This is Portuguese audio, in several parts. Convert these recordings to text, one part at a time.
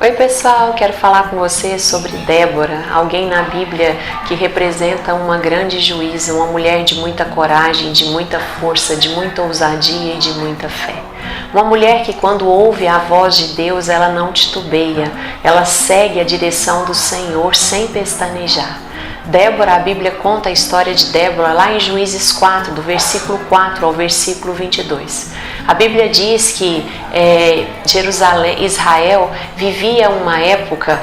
Oi pessoal, quero falar com você sobre Débora, alguém na Bíblia que representa uma grande juíza, uma mulher de muita coragem, de muita força, de muita ousadia e de muita fé. Uma mulher que quando ouve a voz de Deus, ela não titubeia, ela segue a direção do Senhor sem pestanejar. Débora, a Bíblia conta a história de Débora lá em Juízes 4, do versículo 4 ao versículo 22. A Bíblia diz que Israel vivia uma época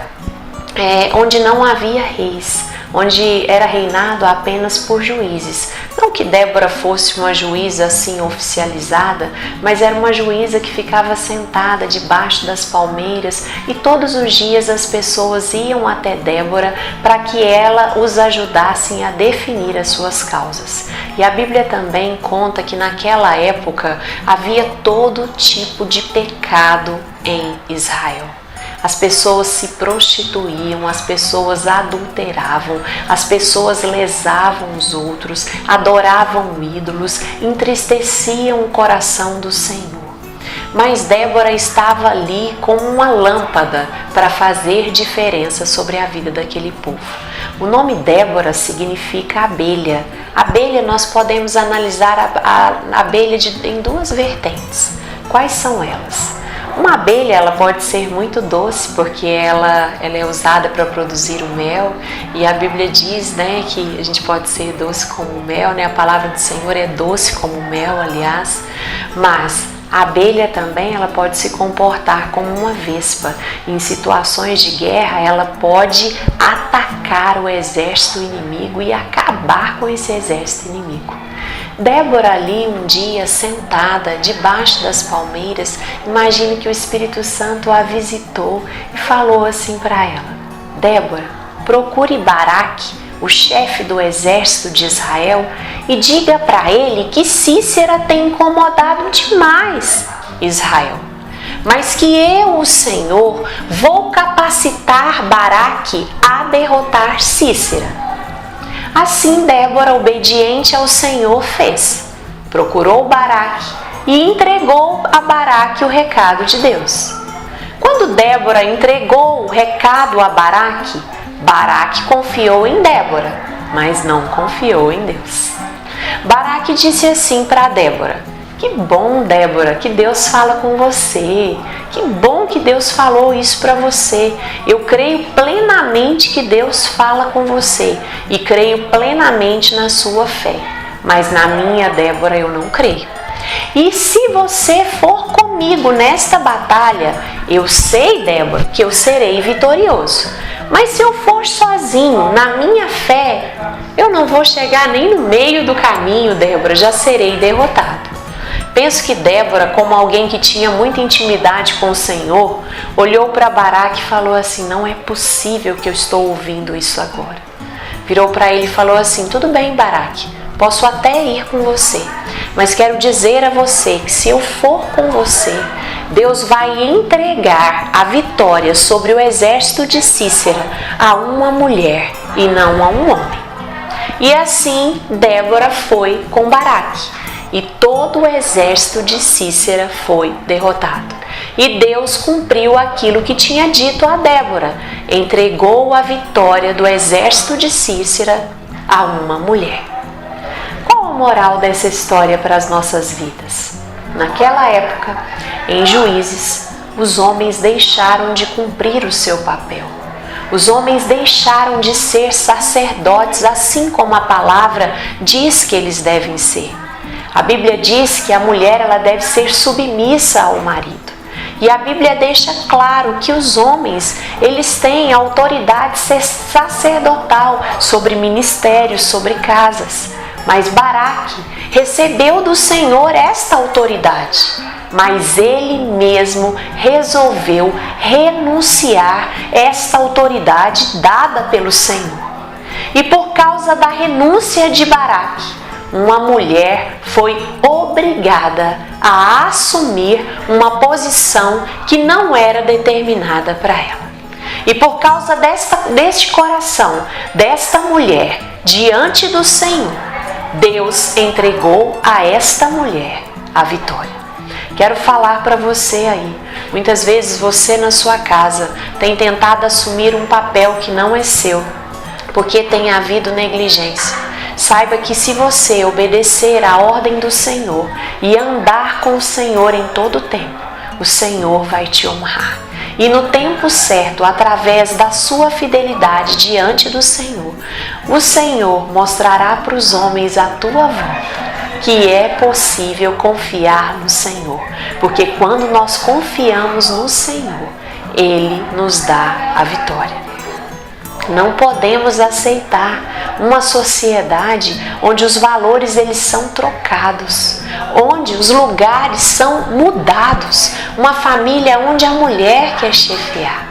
onde não havia reis, onde era reinado apenas por juízes. Não que Débora fosse uma juíza assim oficializada, mas era uma juíza que ficava sentada debaixo das palmeiras e todos os dias as pessoas iam até Débora para que ela os ajudasse a definir as suas causas. E a Bíblia também conta que naquela época havia todo tipo de pecado em Israel. As pessoas se prostituíam, as pessoas adulteravam, as pessoas lesavam os outros, adoravam ídolos, entristeciam o coração do Senhor. Mas Débora estava ali como uma lâmpada para fazer diferença sobre a vida daquele povo. O nome Débora significa abelha. Abelha, nós podemos analisar a abelha em duas vertentes. Quais são elas? Uma abelha, ela pode ser muito doce porque ela é usada para produzir o mel, e a Bíblia diz, que a gente pode ser doce como o mel, A palavra do Senhor é doce como o mel, aliás. Mas a abelha também, ela pode se comportar como uma vespa. Em situações de guerra, ela pode atacar o exército inimigo e acabar com esse exército inimigo. Débora ali um dia sentada debaixo das palmeiras, imagine que o Espírito Santo a visitou e falou assim para ela: Débora, procure Baraque, o chefe do exército de Israel, e diga para ele que Cícera tem incomodado demais Israel, mas que eu, o Senhor, vou capacitar Baraque a derrotar Cícera. Assim Débora, obediente ao Senhor, fez. Procurou Baraque e entregou a Baraque o recado de Deus. Quando Débora entregou o recado a Baraque, Baraque confiou em Débora, mas não confiou em Deus. Baraque disse assim para Débora: que bom, Débora, que Deus fala com você. Que bom que Deus falou isso para você. Eu creio plenamente que Deus fala com você e creio plenamente na sua fé. Mas na minha, Débora, eu não creio. E se você for comigo nesta batalha, eu sei, Débora, que eu serei vitorioso. Mas se eu for sozinho, na minha fé, eu não vou chegar nem no meio do caminho, Débora, já serei derrotado. Penso que Débora, como alguém que tinha muita intimidade com o Senhor, olhou para Baraque e falou assim: não é possível que eu estou ouvindo isso agora. Virou para ele e falou assim: tudo bem, Baraque, posso até ir com você, mas quero dizer a você que se eu for com você, Deus vai entregar a vitória sobre o exército de Cícera a uma mulher e não a um homem. E assim Débora foi com Baraque. E todo o exército de Cícera foi derrotado. E Deus cumpriu aquilo que tinha dito a Débora. Entregou a vitória do exército de Cícera a uma mulher. Qual a moral dessa história para as nossas vidas? Naquela época, em Juízes, os homens deixaram de cumprir o seu papel. Os homens deixaram de ser sacerdotes, assim como a palavra diz que eles devem ser. A Bíblia diz que a mulher ela deve ser submissa ao marido. E a Bíblia deixa claro que os homens, eles têm autoridade sacerdotal sobre ministérios, sobre casas. Mas Baraque recebeu do Senhor esta autoridade. Mas ele mesmo resolveu renunciar esta autoridade dada pelo Senhor. E por causa da renúncia de Baraque, uma mulher foi obrigada a assumir uma posição que não era determinada para ela. E por causa deste coração, desta mulher, diante do Senhor, Deus entregou a esta mulher a vitória. Quero falar para você aí. Muitas vezes você na sua casa tem tentado assumir um papel que não é seu, porque tem havido negligência. Saiba que se você obedecer à ordem do Senhor e andar com o Senhor em todo o tempo, o Senhor vai te honrar. E no tempo certo, através da sua fidelidade diante do Senhor, o Senhor mostrará para os homens à tua volta que é possível confiar no Senhor. Porque quando nós confiamos no Senhor, Ele nos dá a vitória. Não podemos aceitar uma sociedade onde os valores eles são trocados, onde os lugares são mudados, uma família onde a mulher quer chefiar.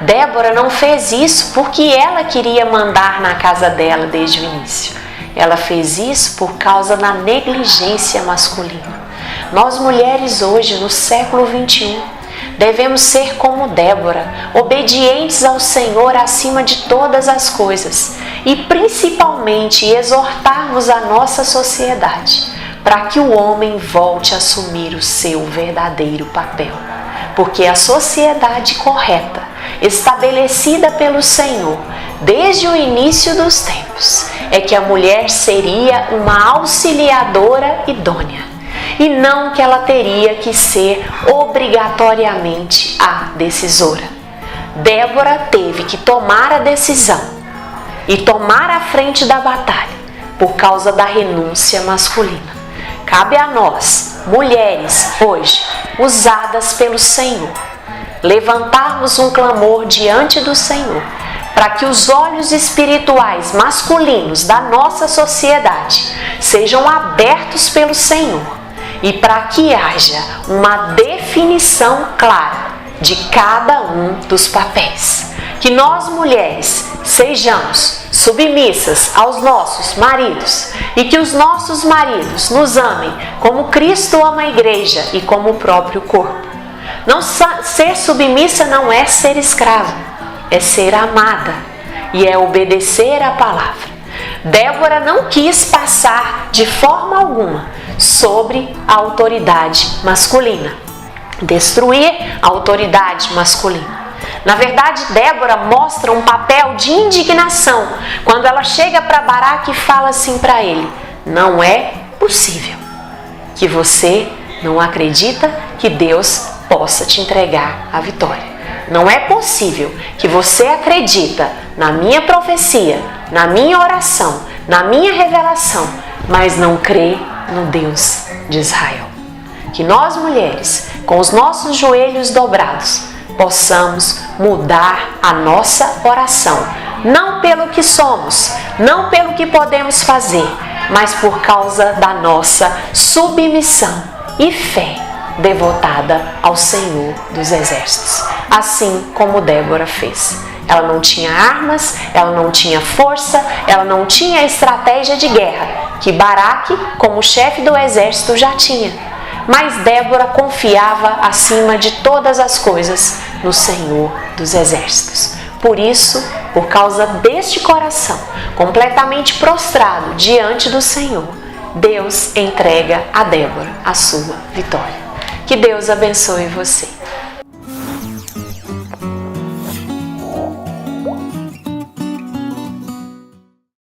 Débora não fez isso porque ela queria mandar na casa dela desde o início. Ela fez isso por causa da negligência masculina. Nós mulheres hoje, no século 21, devemos ser como Débora, obedientes ao Senhor acima de todas as coisas e principalmente exortarmos a nossa sociedade para que o homem volte a assumir o seu verdadeiro papel. Porque a sociedade correta, estabelecida pelo Senhor desde o início dos tempos, é que a mulher seria uma auxiliadora idônea. E não que ela teria que ser obrigatoriamente a decisora. Débora teve que tomar a decisão e tomar a frente da batalha por causa da renúncia masculina. Cabe a nós, mulheres, hoje, usadas pelo Senhor, levantarmos um clamor diante do Senhor para que os olhos espirituais masculinos da nossa sociedade sejam abertos pelo Senhor e para que haja uma definição clara de cada um dos papéis. Que nós mulheres sejamos submissas aos nossos maridos e que os nossos maridos nos amem como Cristo ama a igreja e como o próprio corpo. Não ser submissa não é ser escrava, é ser amada e é obedecer a palavra. Débora não quis passar de forma alguma sobre a autoridade masculina, destruir a autoridade masculina. Na verdade, Débora mostra um papel de indignação quando ela chega para Baraque e fala assim para ele: não é possível que você não acredita que Deus possa te entregar a vitória. Não é possível que você acredita na minha profecia, na minha oração, na minha revelação, mas não crê no Deus de Israel. Que nós mulheres, com os nossos joelhos dobrados, possamos mudar a nossa oração, não pelo que somos, não pelo que podemos fazer, mas por causa da nossa submissão e fé devotada ao Senhor dos Exércitos, assim como Débora fez. Ela não tinha armas, ela não tinha força, ela não tinha estratégia de guerra, que Baraque, como chefe do exército, já tinha. Mas Débora confiava acima de todas as coisas no Senhor dos Exércitos. Por isso, por causa deste coração completamente prostrado diante do Senhor, Deus entrega a Débora a sua vitória. Que Deus abençoe você.